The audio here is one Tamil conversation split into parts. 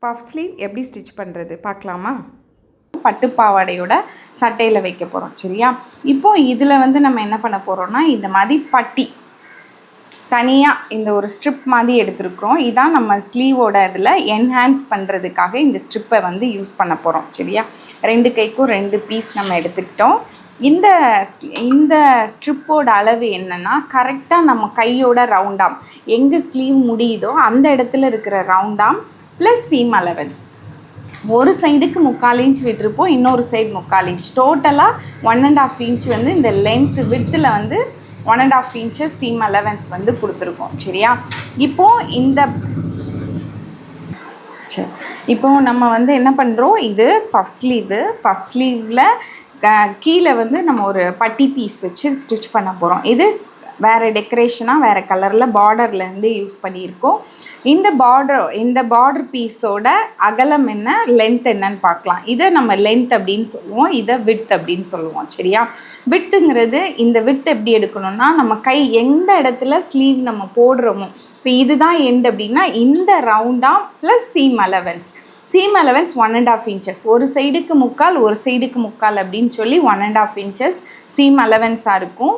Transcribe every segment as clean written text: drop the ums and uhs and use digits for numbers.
பஃப் ஸ்லீவ் எப்படி ஸ்டிச் பண்ணுறது பார்க்கலாமா? பட்டு பாவாடையோட சட்டையில் வைக்க போகிறோம். சரியா? இப்போது இதில் வந்து நம்ம என்ன பண்ண போகிறோம்னா, இந்த மாதிரி பட்டி தனியாக இந்த ஒரு ஸ்ட்ரிப் மாதிரி எடுத்துருக்குறோம். இதான் நம்ம ஸ்லீவோட இதில் என்ஹான்ஸ் பண்ணுறதுக்காக இந்த ஸ்ட்ரிப்பை வந்து யூஸ் பண்ண போகிறோம். சரியா? 2 கைக்கும் 2 பீஸ் நம்ம எடுத்துக்கிட்டோம். இந்த ஸ்ட்ரிப்போட அளவு என்னென்னா, கரெக்டாக நம்ம கையோட ரவுண்டாம் எங்கே ஸ்லீவ் முடியுதோ அந்த இடத்துல இருக்கிற ரவுண்டாம் ப்ளஸ் சீம் அலவன்ஸ். ஒரு சைடுக்கு 3/4 இன்ச் விட்டுருப்போம், இன்னொரு சைடு 3/4 இன்ச். டோட்டலாக 1.5 இன்ச் வந்து இந்த லென்த்து வித்தில் வந்து 1.5 இன்ச்சஸ் சீம் அலவன்ஸ் வந்து கொடுத்துருக்கோம். சரியா? இப்போது நம்ம வந்து என்ன பண்ணுறோம், இது பஃப் ஸ்லீவில் கீழே வந்து நம்ம ஒரு பட்டி பீஸ் வச்சு ஸ்டிச் பண்ண போகிறோம். இது வேறு டெக்கரேஷனாக வேறு கலரில் பார்டர்லேருந்து யூஸ் பண்ணியிருக்கோம். இந்த பார்டர் பீஸோட அகலம் என்ன, லென்த் என்னன்னு பார்க்கலாம். இதை நம்ம லென்த் அப்படின்னு சொல்லுவோம், இதை விட்த் அப்படின்னு சொல்லுவோம். சரியா? விட்டுங்கிறது இந்த விட்த் எப்படி எடுக்கணும்னா, நம்ம கை எந்த இடத்துல ஸ்லீவ் நம்ம போடுறோமோ, இப்போ இதுதான் எண்ட் அப்படின்னா இந்த ரவுண்டாக ப்ளஸ் சீம் அலவன்ஸ் 1.5 இன்ச்சஸ். ஒரு சைடுக்கு 3/4 ஒரு சைடுக்கு 3/4 அப்படின்னு சொல்லி 1.5 இன்ச்சஸ் சீம் அலவன்ஸாக இருக்கும்.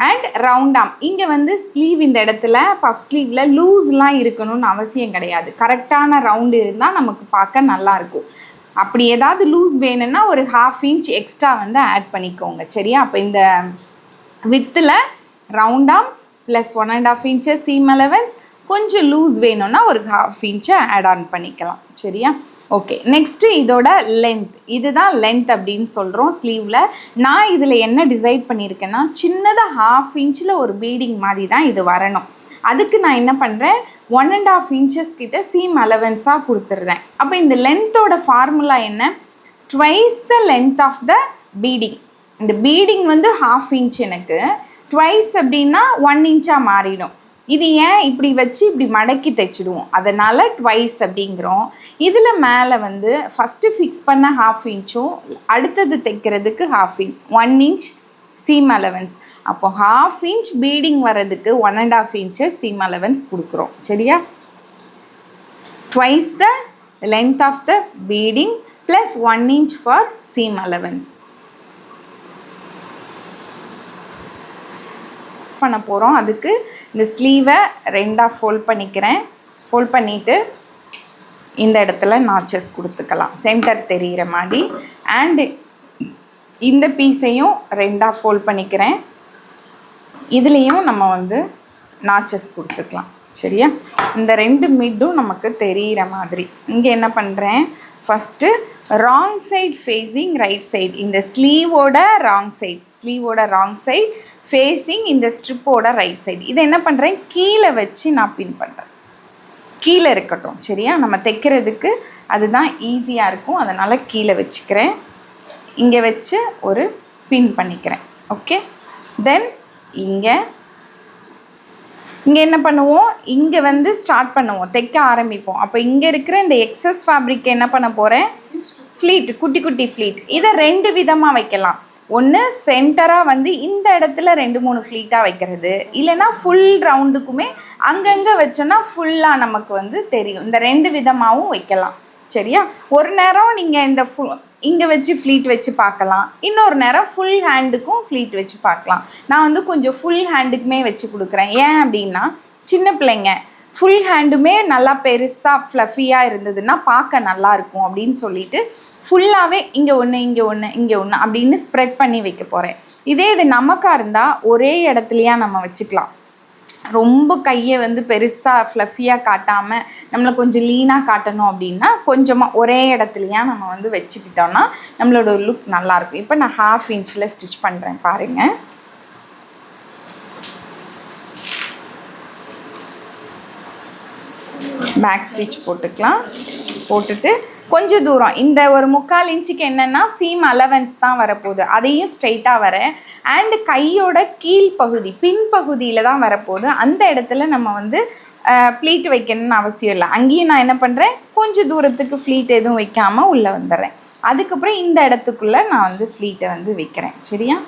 அண்ட் ரவுண்டாம் இங்கே வந்து ஸ்லீவ் இந்த இடத்துல பஃப் ஸ்லீவில் லூஸ்லாம் இருக்கணும்னு அவசியம் கிடையாது. கரெக்டான ரவுண்டு இருந்தால் நமக்கு பார்க்க நல்லாயிருக்கும். அப்படி ஏதாவது லூஸ் வேணும்னா ஒரு 1/2 இன்ச் எக்ஸ்ட்ரா வந்து ஆட் பண்ணிக்கோங்க. சரியா? அப்போ இந்த வித்தில் ரவுண்டாம் ப்ளஸ் 1.5 இன்ச்சஸ் சீம் அலவன்ஸ், கொஞ்சம் லூஸ் வேணும்னா ஒரு 1/2 இன்ச்சை ஆட் ஆன் பண்ணிக்கலாம். சரியா? ஓகே, நெக்ஸ்ட்டு இதோட லென்த். இதுதான் லென்த் அப்படின்னு சொல்கிறோம் ஸ்லீவில். நான் இதில் என்ன டிசைட் பண்ணியிருக்கேன்னா, சின்னதாக 1/2 இன்ச்சில் ஒரு பீடிங் மாதிரி தான் இது வரணும். அதுக்கு நான் என்ன பண்ணுறேன், 1.5 இன்ச்சஸ் கிட்ட சீம் அலவன்ஸாக கொடுத்துட்றேன். அப்போ இந்த லென்த்தோட ஃபார்முலா என்ன, twice the length of the beading. இந்த பீடிங் வந்து 1/2 இன்ச், எனக்கு ட்வைஸ் அப்படின்னா 1 இன்ச்சாக மாறிடும். இது ஏன் இப்படி வச்சு இப்படி மடக்கி தைச்சிடுவோம், அதனால் ட்வைஸ் அப்படிங்கிறோம். இதில் மேலே வந்து ஃபஸ்ட்டு ஃபிக்ஸ் பண்ண 1/2 இன்ச்சும் அடுத்தது தைக்கிறதுக்கு 1/2 இன்ச் 1 இன்ச் சீம் அலவன்ஸ். அப்போ 1/2 இன்ச் பீடிங் வர்றதுக்கு 1.5 இன்ச்சஸ் சீம் அலவன்ஸ் கொடுக்குறோம். சரியா? Twice the length of the beading plus 1 inch for seam allowance பண்ண போகிறோம். அதுக்கு இந்த ஸ்லீவை 2ஆக ஃபோல்ட் பண்ணிக்கிறேன். ஃபோல்ட் பண்ணிவிட்டு இந்த இடத்துல நாச்சஸ் கொடுத்துக்கலாம், சென்டர் தெரிகிற மாதிரி. அண்டு இந்த பீஸையும் 2ஆக ஃபோல்ட் பண்ணிக்கிறேன். இதுலேயும் நம்ம வந்து நாச்சஸ் கொடுத்துக்கலாம். சரியா? இந்த 2 மிட்டும் நமக்கு தெரிகிற மாதிரி. இங்கே என்ன பண்ணுறேன், first wrong side facing right side, இந்த ஸ்லீவோட ராங் சைட் ஃபேஸிங் இந்த ஸ்ட்ரிப்போட ரைட் சைடு. இதை என்ன பண்ணுறேன், கீழே வச்சு நான் பின் பண்ணுறேன். கீழே இருக்கட்டும். சரியா? நம்ம தைக்கிறதுக்கு அதுதான் ஈஸியாக இருக்கும், அதனால் கீழே வச்சுக்கிறேன். இங்கே வச்சு ஒரு பின் பண்ணிக்கிறேன். ஓகே, தென் இங்கே என்ன பண்ணுவோம், இங்கே வந்து ஸ்டார்ட் பண்ணுவோம், தைக்க ஆரம்பிப்போம். அப்போ இங்கே இருக்கிற இந்த எக்ஸஸ் ஃபேப்ரிக் என்ன பண்ண போகிறேன், ஃப்ளீட், குட்டி குட்டி ஃப்ளீட். இதை 2 விதமாக வைக்கலாம். ஒன்று சென்டராக வந்து இந்த இடத்துல 2-3 ஃப்ளீட்டாக வைக்கிறது, இல்லைனா ஃபுல் ரவுண்டுக்குமே அங்கங்கே வச்சோன்னா ஃபுல்லாக நமக்கு வந்து தெரியும். இந்த 2 விதமாகவும் வைக்கலாம். சரியா? ஒரு நேரம் நீங்கள் இந்த இங்கே வச்சு ஃப்ளீட் வச்சு பார்க்கலாம், இன்னொரு நேரம் ஃபுல் ஹேண்டுக்கும் ஃப்ளீட் வச்சு பார்க்கலாம். நான் வந்து கொஞ்சம் ஃபுல் ஹேண்டுக்குமே வச்சு கொடுக்குறேன். ஏன் அப்படின்னா, சின்ன பிள்ளைங்க ஃபுல் ஹேண்டுமே நல்லா பெருசாக ஃப்ளஃபியாக இருந்ததுன்னா பார்க்க நல்லாயிருக்கும் அப்படின்னு சொல்லிட்டு ஃபுல்லாகவே இங்கே ஒன்று அப்படின்னு ஸ்ப்ரெட் பண்ணி வைக்க போகிறேன். இதே இது நமக்காக இருந்தால் ஒரே இடத்துலையா நம்ம வச்சுக்கலாம். ரொம்ப கையை வந்து பெருசாக ஃப்ளஃபியாக காட்டாமல் நம்மளை கொஞ்சம் லீனாக காட்டணும் அப்படின்னா கொஞ்சமாக ஒரே இடத்துலையா நம்ம வந்து வச்சுக்கிட்டோன்னா நம்மளோட லுக் நல்லாயிருக்கும். இப்போ நான் 1/2 இன்ச்சில் ஸ்டிச் பண்ணுறேன் பாருங்கள். பேக் ஸ்டிச் போட்டுக்கலாம். போட்டுட்டு கொஞ்சம் தூரம் இந்த ஒரு 3/4 இன்ச்சுக்கு என்னென்னா சீம் அலவன்ஸ் தான் வரப்போகுது, அதையும் ஸ்ட்ரைட்டாக வரேன். அண்டு கையோட கீழ்ப்பகுதி பின்பகுதியில் தான் வரப்போகுது. அந்த இடத்துல நம்ம வந்து ப்ளீட் வைக்கணும்னு அவசியம் இல்லை. அங்கேயும் நான் என்ன பண்ணுறேன், கொஞ்சம் தூரத்துக்கு ஃப்ளீட் எதுவும் வைக்காமல் உள்ளே வந்துடுறேன். அதுக்கப்புறம் இந்த இடத்துக்குள்ளே நான் வந்து ஃப்ளீட்டை வந்து வைக்கிறேன். சரியா?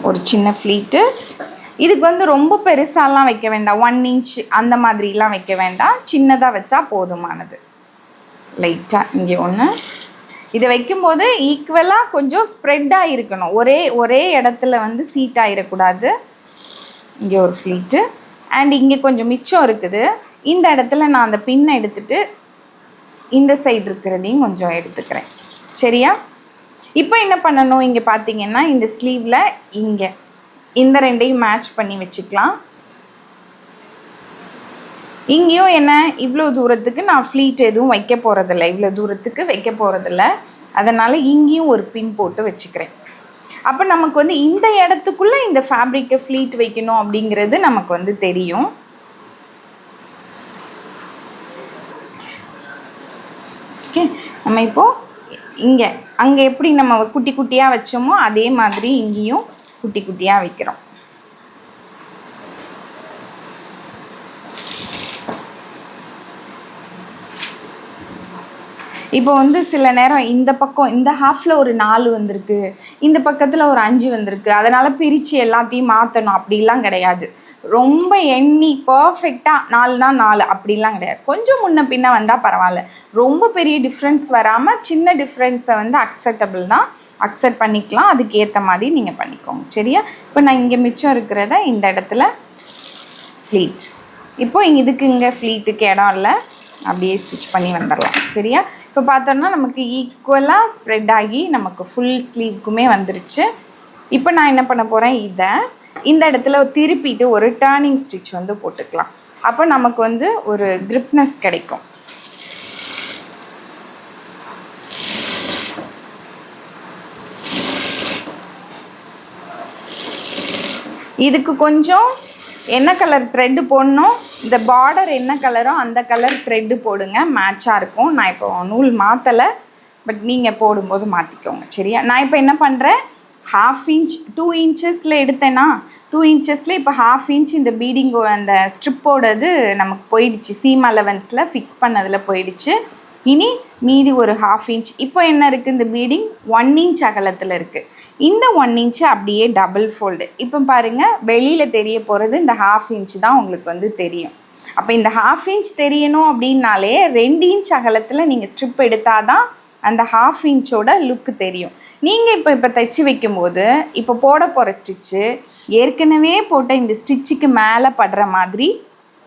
ஒரு சின்ன ஃப்ளீட்டு இதுக்கு வந்து ரொம்ப பெருசாலாம் வைக்க வேண்டாம், 1 இன்ச் அந்த மாதிரிலாம் வைக்க வேண்டாம், சின்னதாக வச்சா போதுமானது. லைட்டாக இங்கே ஒன்று, இதை வைக்கும்போது ஈக்குவலாக கொஞ்சம் ஸ்ப்ரெட்டாக இருக்கணும், ஒரே இடத்துல வந்து சீட் ஆகிடக்கூடாது. இங்கே ஒரு ஃப்ளீட்டு அண்ட் இங்கே கொஞ்சம் மிச்சம் இருக்குது, இந்த இடத்துல நான் அந்த பின்னை எடுத்துகிட்டு இந்த சைடு இருக்கிறதையும் கொஞ்சம் எடுத்துக்கிறேன். சரியா? இப்போ என்ன பண்ணணும், இங்கே பார்த்தீங்கன்னா இந்த ஸ்லீவில் இங்கே இந்த ரெண்டையும் மேட்ச் பண்ணி வச்சுக்கலாம். இங்கேயும் என்ன, இவ்வளோ தூரத்துக்கு நான் ஃப்ளீட் எதுவும் வைக்க போகிறதில்ல, இவ்வளோ தூரத்துக்கு வைக்க போகிறதில்ல, அதனால் இங்கேயும் ஒரு பின் போட்டு வச்சுக்கிறேன். அப்போ நமக்கு வந்து இந்த இடத்துக்குள்ளே இந்த ஃபேப்ரிக்கை ஃப்ளீட் வைக்கணும் அப்படிங்கிறது நமக்கு வந்து தெரியும். ஓகே, நம்ம இப்போது இங்கே அங்கே எப்படி நம்ம குட்டி குட்டியாக வச்சோமோ அதே மாதிரி இங்கேயும் குட்டி குட்டியாக வைக்கிறோம். இப்போ வந்து சில நேரம் இந்த பக்கம் இந்த ஹாஃபில் ஒரு 4 வந்திருக்கு, இந்த பக்கத்தில் ஒரு 5 வந்திருக்கு, அதனால் பிரித்து எல்லாத்தையும் மாற்றணும் அப்படிலாம் கிடையாது. ரொம்ப எண்ணி பர்ஃபெக்டாக 4னா 4 அப்படிலாம் கிடையாது. கொஞ்சம் முன்ன பின்ன வந்தால் பரவாயில்ல, ரொம்ப பெரிய டிஃப்ரென்ஸ் வராமல் சின்ன டிஃப்ரென்ஸை வந்து அக்செப்டபிள் தான், அக்செப்ட் பண்ணிக்கலாம், அதுக்கேற்ற மாதிரி நீங்கள் பண்ணிக்கோங்க. சரியா? இப்போ நான் இங்கே மிச்சம் இருக்கிறத இந்த இடத்துல ஃப்ளீட், இப்போ இங்கே ஃப்ளீட்டுக்கு இடம் இல்லை, அப்படியே ஸ்டிச் பண்ணி வந்துடலாம். சரியா? இப்போ பார்த்தோன்னா நமக்கு ஈக்குவலாக ஸ்ப்ரெட் ஆகி நமக்கு ஃபுல் ஸ்லீவ்க்குமே வந்துருச்சு. இப்போ நான் என்ன பண்ண போகிறேன், இதை இந்த இடத்துல திருப்பிட்டு ஒரு டர்னிங் ஸ்டிச் வந்து போட்டுக்கலாம். அப்போ நமக்கு வந்து ஒரு கிரிப்னஸ் கிடைக்கும். இதுக்கு கொஞ்சம் என்ன கலர் த்ரெட்டு போடணும், இந்த பார்டர் என்ன கலரோ அந்த கலர் த்ரெட்டு போடுங்க, மேட்சாக இருக்கும். நான் இப்போ நூல் மாற்றலை, பட் நீங்கள் போடும்போது மாற்றிக்கோங்க. சரியா? நான் இப்போ என்ன பண்ணுறேன், 1/2 இன்ச் 2 இன்ச்சஸில் எடுத்தேன்னா 2 இன்ச்சஸில் இப்போ 1/2 இன்ச் இந்த பீடிங் அந்த ஸ்ட்ரிப்போடது நமக்கு போயிடுச்சு, சீம் அலவன்ஸில் ஃபிக்ஸ் பண்ணதில் போயிடுச்சு. இனி மீதி ஒரு 1/2 இன்ச், இப்போ என்ன இருக்குது, இந்த பீடிங் 1 இன்ச் அகலத்தில் இருக்குது. இந்த 1 இன்ச்சு அப்படியே டபுள் ஃபோல்டு. இப்போ பாருங்கள், வெளியில் தெரிய போகிறது இந்த 1/2 இன்ச் தான் உங்களுக்கு வந்து தெரியும். அப்போ இந்த 1/2 இன்ச் தெரியணும் அப்படின்னாலே 2 இன்ச் அகலத்தில் நீங்கள் ஸ்ட்ரிப் எடுத்தால் தான் அந்த 1/2 இன்ச்சோட லுக்கு தெரியும். நீங்கள் இப்போ தைச்சி வைக்கும்போது இப்போ போட போகிற ஸ்டிச்சு ஏற்கனவே போட்ட இந்த ஸ்டிச்சுக்கு மேலே படுற மாதிரி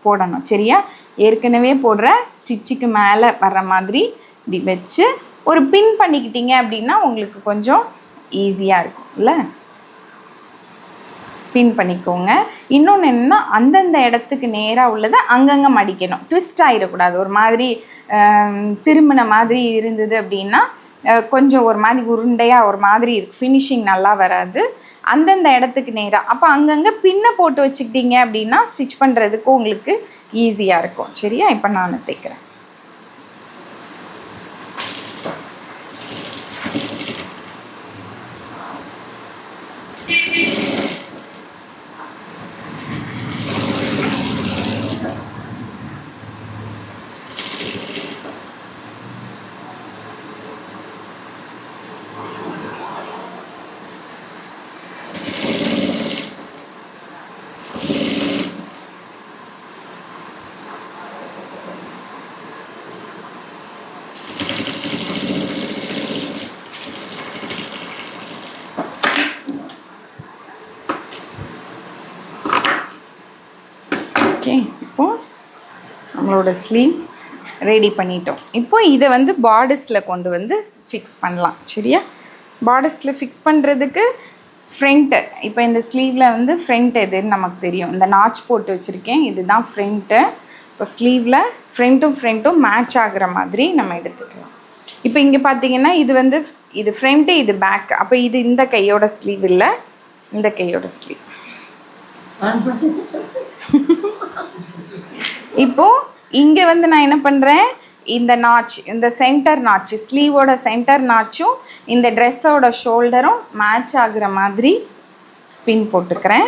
போடணும். சரியா? ஏற்கனவே போடுற ஸ்டிச்சுக்கு மேலே வர்ற மாதிரி இப்படி வச்சு ஒரு பின் பண்ணிக்கிட்டீங்க அப்படின்னா உங்களுக்கு கொஞ்சம் ஈஸியாக இருக்கும் இல்லை? பின் பண்ணிக்கோங்க. இன்னொன்று என்னென்னா, அந்தந்த இடத்துக்கு நேராக உள்ளதை அங்கங்கே மடிக்கணும், ட்விஸ்ட் ஆகிடக்கூடாது. ஒரு மாதிரி திரும்பின மாதிரி இருந்தது அப்படின்னா கொஞ்சம் ஒரு மாதிரி உருண்டையாக ஒரு மாதிரி இருக்குது, ஃபினிஷிங் நல்லா வராது. அந்தந்த இடத்துக்கு நேராக அப்போ அங்கங்கே பின்னை போட்டு வச்சுக்கிட்டீங்க அப்படின்னா ஸ்டிச் பண்ணுறதுக்கு உங்களுக்கு ஈஸியாக இருக்கும். சரியா? இப்போ நான் தைக்கிறேன். ஓகே, இப்போது நம்மளோட ஸ்லீவ் ரெடி பண்ணிட்டோம். இப்போ இதை வந்து பார்டர்ஸில் கொண்டு வந்து ஃபிக்ஸ் பண்ணலாம். சரியா? பார்டர்ஸில் ஃபிக்ஸ் பண்ணுறதுக்கு ஃப்ரண்ட்டு, இப்போ இந்த ஸ்லீவில் வந்து ஃப்ரண்ட் எதுன்னு நமக்கு தெரியும், இந்த நாச் போட்டு வச்சுருக்கேன், இதுதான் ஃப்ரண்ட்டு. இப்போ ஸ்லீவில் ஃப்ரண்ட்டும் மேட்ச் ஆகிற மாதிரி நம்ம எடுத்துக்கலாம். இப்போ இங்கே பார்த்தீங்கன்னா இது வந்து இது ஃப்ரண்ட்டு, இது பேக். அப்போ இது இந்த கையோட ஸ்லீவ் இல்லை, இந்த கையோட ஸ்லீவ். இப்போ இங்கே வந்து நான் என்ன பண்ணுறேன், இந்த நாச், இந்த சென்டர் நாச், ஸ்லீவோட சென்டர் நாச்சும் இந்த ட்ரெஸ்ஸோட ஷோல்டரும் மேட்ச் ஆகுற மாதிரி பின் போட்டுக்கிறேன்.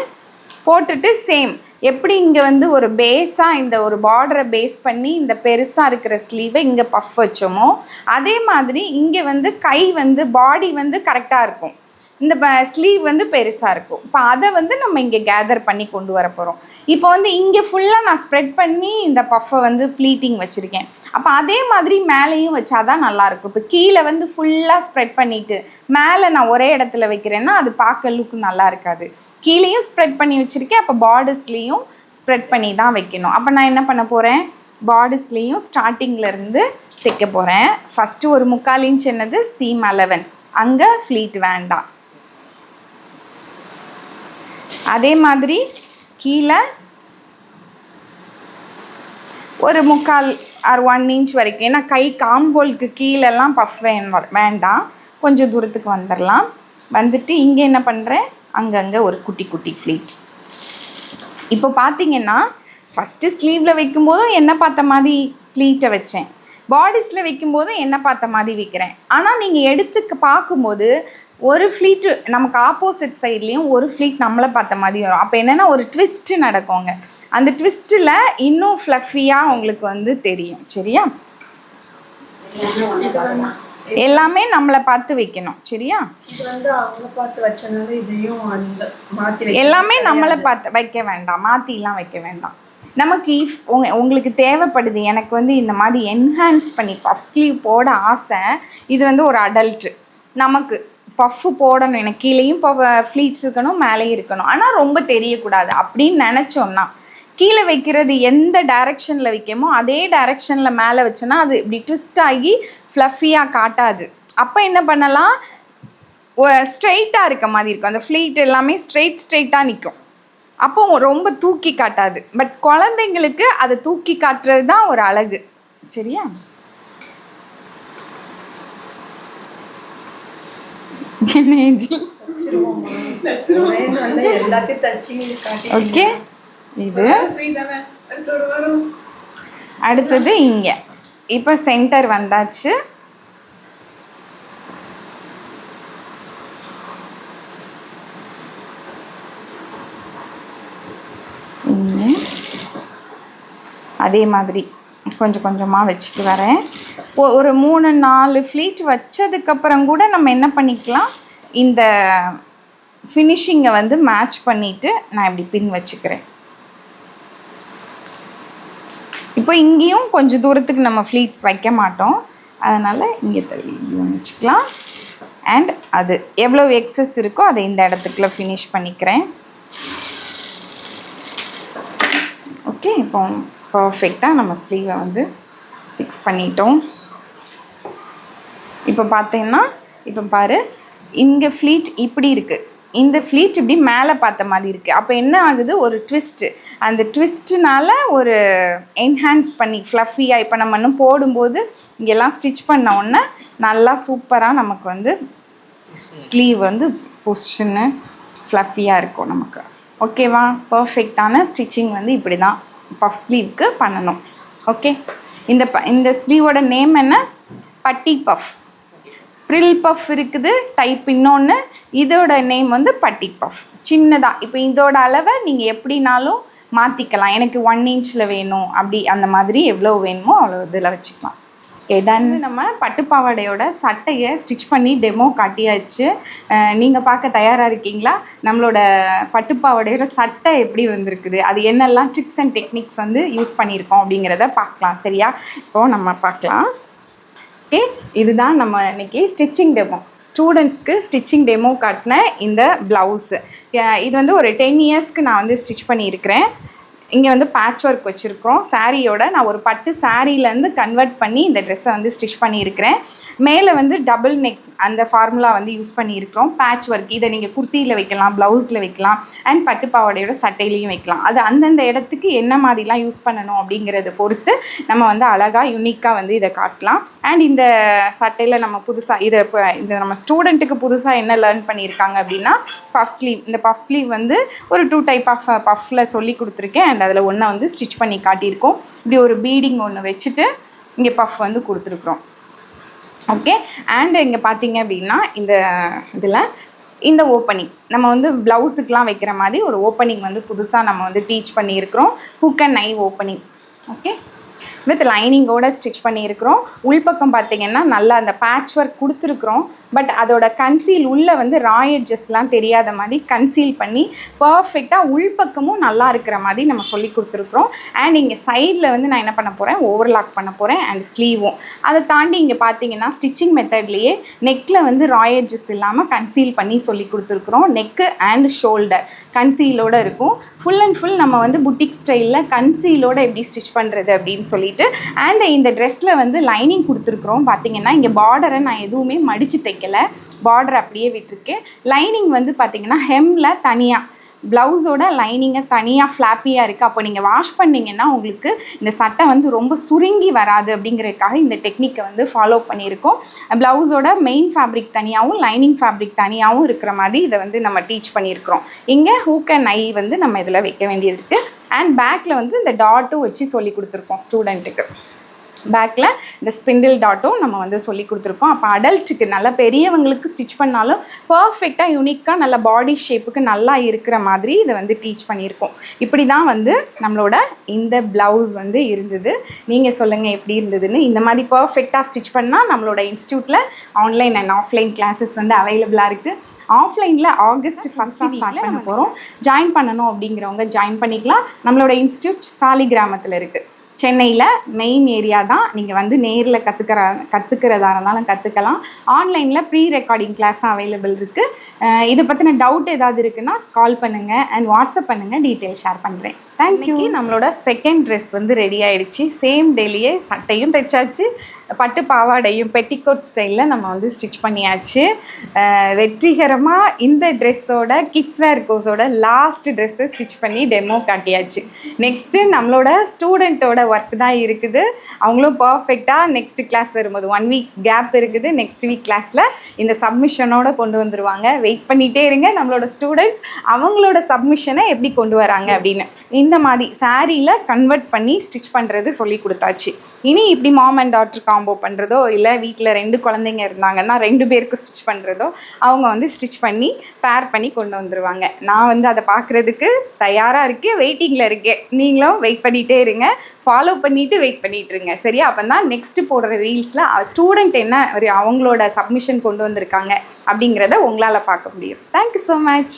போட்டுட்டு சேம் எப்படி இங்கே வந்து ஒரு பேஸாக இந்த ஒரு பார்டரை பேஸ் பண்ணி இந்த பெருசாக இருக்கிற ஸ்லீவை இங்கே பஃப் வச்சோமோ அதே மாதிரி இங்கே வந்து கை வந்து பாடி வந்து கரெக்டாக இருக்கும். இந்த ஸ்லீவ் வந்து பெருசாக இருக்கும். இப்போ அதை வந்து நம்ம இங்கே கேதர் பண்ணி கொண்டு வர போகிறோம். இப்போ வந்து இங்கே ஃபுல்லாக நான் ஸ்ப்ரெட் பண்ணி இந்த பஃப்பை வந்து ப்ளீட்டிங் வச்சுருக்கேன். அப்போ அதே மாதிரி மேலேயும் வச்சாதான் நல்லாயிருக்கும். இப்போ கீழே வந்து ஃபுல்லாக ஸ்ப்ரெட் பண்ணிவிட்டு மேலே நான் ஒரே இடத்துல வைக்கிறேன்னா அது பார்க்க லுக்கு நல்லா இருக்காது. கீழேயும் ஸ்ப்ரெட் பண்ணி வச்சுருக்கேன், அப்போ பார்டர்ஸ்லேயும் ஸ்ப்ரெட் பண்ணி தான் வைக்கணும். அப்போ நான் என்ன பண்ண போகிறேன், பார்டர்ஸ்லேயும் ஸ்டார்டிங்லேருந்து தைக்க போகிறேன். ஃபஸ்ட்டு ஒரு 3/4 இன்ச் என்னது சீம் அலவன்ஸ், அங்கே ஃப்ளீட் வேண்டாம். அதே மாதிரி கீழே ஒரு 3/4 or 1 இன்ச் வரைக்கும், ஏன்னா கை காம்போலுக்கு கீழெல்லாம் பஃப் வேண்டாம், கொஞ்சம் தூரத்துக்கு வந்துடலாம். வந்துட்டு இங்கே என்ன பண்ணுறேன், அங்கங்கே ஒரு குட்டி குட்டி ஃப்ளீட். இப்போ பார்த்தீங்கன்னா ஃபஸ்ட்டு ஸ்லீவில் வைக்கும்போதும் என்ன பார்த்த மாதிரி ஃப்ளீட்டை வச்சேன், பாடிஸில் வைக்கும்போதும் என்ன பார்த்த மாதிரி வைக்கிறேன். ஆனால் நீங்கள் எடுத்துக்க பார்க்கும்போது ஒரு ஃப்ளீட்டு நமக்கு ஆப்போசிட் சைட்லேயும் ஒரு ஃப்ளீட் நம்மளை பார்த்த மாதிரி வரும். அப்போ என்னென்னா ஒரு ட்விஸ்ட்டு நடக்குங்க. அந்த ட்விஸ்ட்டில் இன்னும் ஃப்ளஃபியாக உங்களுக்கு வந்து தெரியும். சரியா, எல்லாமே நம்மளை பார்த்து வைக்கணும். சரியா, எல்லாமே நம்மளை பார்த்து வைக்க வேண்டாம், மாற்றிலாம் வைக்க வேண்டாம். நமக்கு உங்களுக்கு தேவைப்படுது, எனக்கு வந்து இந்த மாதிரி என்ஹான்ஸ் பண்ணி பஃப் ஸ்லீவ் போட ஆசை, இது வந்து ஒரு அடல்ட்டு, நமக்கு பஃப்பு போடணும், எனக்கு கீழேயும் ஃப்ளீட்ஸ் இருக்கணும் மேலேயும் இருக்கணும், ஆனால் ரொம்ப தெரியக்கூடாது அப்படின்னு நினச்சோன்னா கீழே வைக்கிறது எந்த டைரெக்ஷனில் வைக்கமோ அதே டைரெக்ஷனில் மேலே வச்சோன்னா அது இப்படி ட்விஸ்ட் ஆகி ஃப்ளஃபியாக காட்டாது. அப்போ என்ன பண்ணலாம், ஸ்ட்ரெயிட்டாக இருக்க மாதிரி இருக்கும், அந்த ஃப்ளீட் எல்லாமே ஸ்ட்ரெயிட்டாக நிற்கும். அப்போ ரொம்ப தூக்கி காட்டாது. பட் குழந்தைங்களுக்கு அதை தூக்கி காட்டுறது தான் ஒரு அழகு. சரியா, ஓகே. இது அடுத்தது இங்கே இப்போ சென்டர் வந்தாச்சு. அதே மாதிரி கொஞ்சம் கொஞ்சமாக வச்சுட்டு வரேன். ஒரு 3-4 ஃப்ளீட் வச்சதுக்கப்புறம் கூட நம்ம என்ன பண்ணிக்கலாம், இந்த ஃபினிஷிங்கை வந்து மேட்ச் பண்ணிவிட்டு நான் இப்படி பின் வச்சுக்கிறேன். இப்போ இங்கேயும் கொஞ்சம் தூரத்துக்கு நம்ம ஃப்ளீட்ஸ் வைக்க மாட்டோம், அதனால் இங்கே தள்ளி வச்சுக்கலாம். அண்ட் அது எவ்வளோ எக்ஸஸ் இருக்கோ அதை இந்த இடத்துக்குள்ள ஃபினிஷ் பண்ணிக்கிறேன். ஓகே, இப்போ பர்ஃபெக்டாக நம்ம ஸ்லீவை வந்து ஃபிக்ஸ் பண்ணிட்டோம். இப்போ பார்த்தீங்கன்னா இப்போ பாரு, இங்கே ஃப்ளீட் இப்படி இருக்குது, இந்த ஃப்ளீட் இப்படி மேலே பார்த்த மாதிரி இருக்குது. அப்போ என்ன ஆகுது, ஒரு ட்விஸ்ட்டு, அந்த ட்விஸ்ட்டுனால ஒரு என்ஹான்ஸ் பண்ணி ஃப்ளஃபியாக இப்போ நம்ம இன்னும் போடும்போது இங்கெல்லாம் ஸ்டிச் பண்ண உடனே நல்லா சூப்பராக நமக்கு வந்து ஸ்லீவ் வந்து பொசிஷன்னு ஃப்ளஃபியாக இருக்கும் நமக்கு. ஓகேவா, பர்ஃபெக்டான ஸ்டிச்சிங் வந்து இப்படி தான் பஃப் ஸ்லீவ்க்கு பண்ணணும். ஓகே, இந்த ஸ்லீவோட நேம் என்ன, பட்டி பஃப். ப்ரில் பஃப் இருக்குது டைப் இன்னொன்று, இதோட நேம் வந்து பட்டி பஃப். சின்னதாக இப்போ இதோட அளவை நீங்கள் எப்படினாலும் மாற்றிக்கலாம். எனக்கு 1 இன்ச்சில் வேணும் அப்படி, அந்த மாதிரி எவ்வளோ வேணுமோ அவ்வளோ இதில் வச்சுக்கலாம். எடான்னு நம்ம பட்டுப்பாவாடையோட சட்டையை ஸ்டிச் பண்ணி டெமோ காட்டியாச்சு. நீங்கள் பார்க்க தயாராக இருக்கீங்களா? நம்மளோட பட்டுப்பாவாடையோட சட்டை எப்படி வந்திருக்குது, அது என்னெல்லாம் ட்ரிக்ஸ் அண்ட் டெக்னிக்ஸ் வந்து யூஸ் பண்ணியிருக்கோம் அப்படிங்கிறத பார்க்கலாம். சரியா, இப்போது நம்ம பார்க்கலாம். ஓகே, இதுதான் நம்ம இன்றைக்கி ஸ்டிச்சிங் டெமோ, ஸ்டூடெண்ட்ஸ்க்கு ஸ்டிச்சிங் டெமோ காட்டின இந்த ப்ளவுஸு. இது வந்து ஒரு 10 இயர்ஸ்க்கு நான் வந்து ஸ்டிச் பண்ணியிருக்கிறேன். இங்கே வந்து பேட்ச் ஒர்க் வச்சுருக்கோம். சாரியோட நான் ஒரு பட்டு சாரீலேருந்து கன்வெர்ட் பண்ணி இந்த ட்ரெஸ்ஸை வந்து ஸ்டிச் பண்ணியிருக்கிறேன். மேலே வந்து டபுள் நெக் அந்த ஃபார்முலா வந்து யூஸ் பண்ணியிருக்கிறோம். பேட்ச் ஒர்க் இதை நீங்கள் குர்த்தியில் வைக்கலாம், ப்ளவுஸில் வைக்கலாம், அண்ட் பட்டு பாவாடையோட சட்டையிலையும் வைக்கலாம். அது அந்தந்த இடத்துக்கு என்ன மாதிரிலாம் யூஸ் பண்ணணும் அப்படிங்கிறத பொறுத்து நம்ம வந்து அழகாக யூனிக்காக வந்து இதை காட்டலாம். அண்ட் இந்த சட்டையில் நம்ம புதுசாக இந்த நம்ம ஸ்டூடெண்ட்டுக்கு புதுசாக என்ன லேர்ன் பண்ணியிருக்காங்க அப்படின்னா பஃப் ஸ்லீவ். இந்த பஃப் ஸ்லீவ் வந்து ஒரு 2 டைப் ஆஃப் பஃப்பில் சொல்லி கொடுத்துருக்கேன். அண்ட் அதில் ஒன்றை வந்து ஸ்டிச் பண்ணி காட்டியிருக்கோம். இப்படி ஒரு பீடிங் ஒன்று வச்சுட்டு இங்கே பஃப் வந்து கொடுத்துருக்குறோம். ஓகே, அண்ட் இங்கே பார்த்தீங்க அப்படின்னா இந்த இதில் இந்த ஓப்பனிங் நம்ம வந்து ப்ளவுஸுக்கெலாம் வைக்கிற மாதிரி ஒரு ஓப்பனிங் வந்து புதுசாக நம்ம வந்து டீச் பண்ணியிருக்கிறோம். ஹூக் அண்ட் நை ஓப்பனிங். ஓகே, வித் லைனிங்கோட ஸ்டிச் பண்ணியிருக்கிறோம். உள்பக்கம் பார்த்தீங்கன்னா நல்லா அந்த பேட்ச் ஒர்க் கொடுத்துருக்குறோம். பட் அதோட கன்சீல் உள்ளே வந்து ரா எட்ஜஸ்லாம் தெரியாத மாதிரி கன்சீல் பண்ணி பர்ஃபெக்டாக உள்பக்கமும் நல்லா இருக்கிற மாதிரி நம்ம சொல்லி கொடுத்துருக்குறோம். அண்ட் இங்கே சைடில் வந்து நான் என்ன பண்ண போகிறேன், ஓவர்லாக் பண்ண போகிறேன் அண்ட் ஸ்லீவும். அதை தாண்டி இங்கே பார்த்தீங்கன்னா ஸ்டிச்சிங் மெத்தட்லேயே நெக்கில் வந்து ரா எட்ஜஸ் இல்லாமல் கன்சீல் பண்ணி சொல்லி கொடுத்துருக்குறோம். நெக்கு அண்ட் ஷோல்டர் கன்சீலோடு இருக்கும். ஃபுல் அண்ட் ஃபுல் நம்ம வந்து புட்டிக் ஸ்டைலில் கன்சீலோடு எப்படி ஸ்டிச் பண்ணுறது அப்படின்னு சொல்லிட்டு. அண்ட் இந்த ட்ரெஸ்ஸில் வந்து லைனிங் கொடுத்துருக்குறோம். பார்த்தீங்கன்னா இங்கே பார்டரை நான் எதுவுமே மடித்து தைக்கலை, பார்டர் அப்படியே விட்டுருக்கேன். லைனிங் வந்து பார்த்தீங்கன்னா ஹெம்மில் தனியாக, ப்ளவுஸோட லைனிங்கை தனியாக ஃப்ளாப்பியாக இருக்குது. அப்போ நீங்கள் வாஷ் பண்ணிங்கன்னா உங்களுக்கு இந்த சட்டை வந்து ரொம்ப சுருங்கி வராது அப்படிங்கிறதுக்காக இந்த டெக்னிக்கை வந்து ஃபாலோ பண்ணியிருக்கோம். ப்ளவுஸோட மெயின் ஃபேப்ரிக் தனியாகவும் லைனிங் ஃபேப்ரிக் தனியாகவும் இருக்கிற மாதிரி இதை வந்து நம்ம டீச் பண்ணியிருக்கிறோம். இங்கே ஹூக் அண்ட் ஐ வந்து நம்ம இதில் வைக்க வேண்டியது இருக்குது. அண்ட் பேக்கில் வந்து இந்த டாட்டும் வச்சு சொல்லி கொடுத்துருக்கோம் ஸ்டூடெண்ட்டுக்கு. பேக்கில் இந்த ஸ்பிண்டில் டாட்டும் நம்ம வந்து சொல்லி கொடுத்துருக்கோம். அப்போ அடல்ட்டுக்கு நல்ல பெரியவங்களுக்கு ஸ்டிச் பண்ணாலும் பர்ஃபெக்டாக யூனிக்காக நல்ல பாடி ஷேப்புக்கு நல்லா இருக்கிற மாதிரி இதை வந்து டீச் பண்ணியிருக்கோம். இப்படி தான் வந்து நம்மளோட இந்த ப்ளவுஸ் வந்து இருந்தது. நீங்கள் சொல்லுங்கள் எப்படி இருந்ததுன்னு. இந்த மாதிரி பர்ஃபெக்டாக ஸ்டிச் பண்ணால் நம்மளோட இன்ஸ்டியூட்டில் ஆன்லைன் அண்ட் ஆஃப்லைன் கிளாஸஸ் வந்து அவைலபிளாக இருக்குது. ஆஃப்லைனில் ஆகஸ்ட் 1 ஸ்டார்ட் பண்ண போகிறோம். ஜாயின் பண்ணணும் அப்படிங்கிறவங்க ஜாயின் பண்ணிக்கலாம். நம்மளோட இன்ஸ்டியூட் சாலிகிராமத்தில் இருக்குது. சென்னையில் மெயின் ஏரியா தான். நீங்கள் வந்து நேரில் கற்றுக்கிறதா இருந்தாலும் கற்றுக்கலாம். ஆன்லைனில் ப்ரீ ரெக்கார்டிங் கிளாஸும் அவைலபிள் இருக்குது. இதை பற்றின டவுட் ஏதாவது இருக்குன்னா கால் பண்ணுங்கள் அண்ட் வாட்ஸ்அப் பண்ணுங்கள், டீட்டெயில் ஷேர் பண்ணுறேன். தேங்க்யூ. நம்மளோட செகண்ட் ட்ரெஸ் வந்து ரெடி ஆகிடுச்சு. சேம் டேலியே சட்டையும் தைச்சாச்சு, பட்டு பாவாடையும் பெட்டிகோட் ஸ்டைலில் நம்ம வந்து ஸ்டிச் பண்ணியாச்சு. வெற்றிகரமாக இந்த ட்ரெஸ்ஸோட கிட்ஸ் வேர் கோர்ஸோட லாஸ்ட் ட்ரெஸ்ஸை ஸ்டிச் பண்ணி டெமோ காட்டியாச்சு. நெக்ஸ்ட்டு நம்மளோட ஸ்டூடெண்ட்டோட ஒர்க் தான் இருக்குது. அவங்களும் பர்ஃபெக்டாக நெக்ஸ்ட் கிளாஸ் வரும்போது 1 வீக் கேப் இருக்குது. நெக்ஸ்ட் வீக் கிளாஸில் இந்த சப்மிஷனோட கொண்டு வந்துடுவாங்க. வெயிட் பண்ணிகிட்டே இருங்க. நம்மளோட ஸ்டூடெண்ட் அவங்களோட சப்மிஷனை எப்படி கொண்டு வராங்க அப்படின்னு இந்த மாதிரி சாரியில் கன்வெர்ட் பண்ணி ஸ்டிச் பண்ணுறது சொல்லி கொடுத்தாச்சு. இனி இப்படி மாம் அண்ட் டாட்டர் காம்போ பண்ணுறதோ, இல்லை வீட்டில் 2 குழந்தைங்க இருந்தாங்கன்னா 2 பேருக்கு ஸ்டிச் பண்ணுறதோ அவங்க வந்து ஸ்டிச் பண்ணி பேர் பண்ணி கொண்டு வந்துடுவாங்க. நான் வந்து அதை பார்க்குறதுக்கு தயாராக இருக்கேன், வெயிட்டிங்கில் இருக்கேன். நீங்களும் வெயிட் பண்ணிகிட்டே இருங்க, ஃபாலோ பண்ணிவிட்டு வெயிட் பண்ணிகிட்டு இருங்க. சரியா? அப்போ தான் நெக்ஸ்ட்டு போடுற ரீல்ஸில் ஸ்டூடெண்ட் என்ன அவங்களோட சப்மிஷன் கொண்டு வந்திருக்காங்க அப்படிங்கிறத உங்களால் பார்க்க முடியும். Thank you so much.